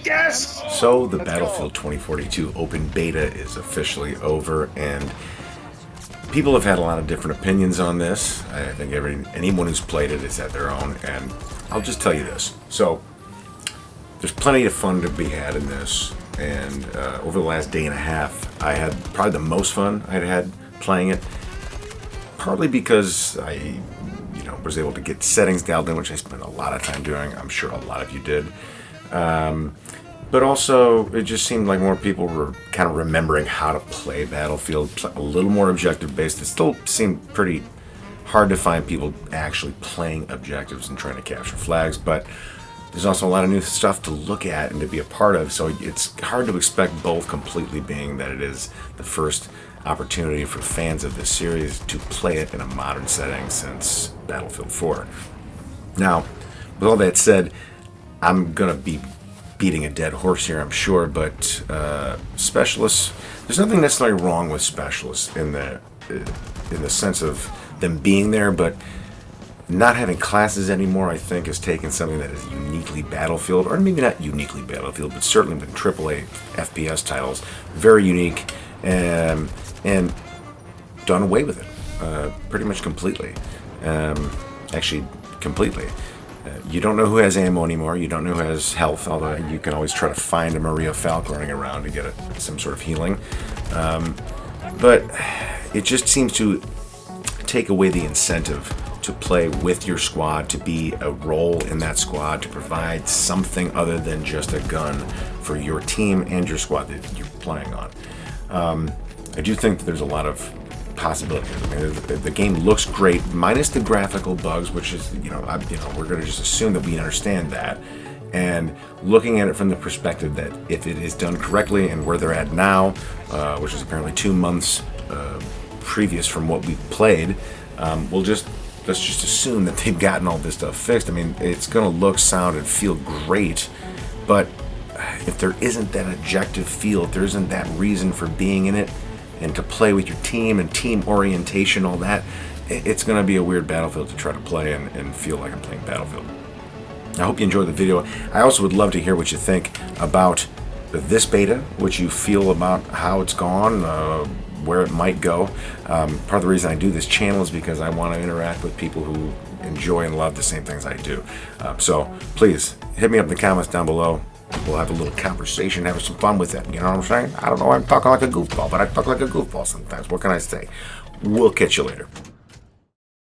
Yes! So the Let's Battlefield go. 2042 open beta is officially over, and people have had a lot of different opinions on this. I think anyone who's played it has had their own, and I'll just tell you this. So there's plenty of fun to be had in this, and over the last day and a half, I had probably the most fun I'd had playing it, partly because I was able to get settings dialed in, which I spent a lot of time doing. I'm sure a lot of you did. But also, it just seemed like more people were kind of remembering how to play Battlefield, a little more objective-based. It still seemed pretty hard to find people actually playing objectives and trying to capture flags, but there's also a lot of new stuff to look at and to be a part of, so it's hard to expect both completely, being that it is the first opportunity for fans of this series to play it in a modern setting since Battlefield 4. Now, with all that said, I'm going to be beating a dead horse here, I'm sure, but specialists, there's nothing necessarily wrong with specialists in the sense of them being there, but not having classes anymore, I think, has taken something that is uniquely Battlefield, or maybe not uniquely Battlefield, but certainly with AAA FPS titles, very unique, and done away with it pretty much completely. Actually, completely. You don't know who has ammo anymore. You don't know who has health, although you can always try to find a Maria Falk running around to get some sort of healing. But it just seems to take away the incentive to play with your squad, to be a role in that squad, to provide something other than just a gun for your team and your squad that you're playing on. I do think that there's a lot of possibilities. I mean, the game looks great, minus the graphical bugs, which is, we're going to just assume that we understand that. And looking at it from the perspective that if it is done correctly and where they're at now, which is apparently 2 months previous from what we've played, let's just assume that they've gotten all this stuff fixed. I mean, it's going to look, sound, and feel great, but if there isn't that objective feel, if there isn't that reason for being in it, and to play with your team and team orientation, all that, it's going to be a weird Battlefield to try to play and feel like I'm playing Battlefield. I hope you enjoyed the video. I also would love to hear what you think about this beta, what you feel about how it's gone, where it might go. Part of the reason I do this channel is because I want to interact with people who enjoy and love the same things I do. So please hit me up in the comments down below. We'll have a little conversation, have some fun with it. You know what I'm saying? I don't know, I'm talking like a goofball, but I talk like a goofball sometimes. What can I say? We'll catch you later.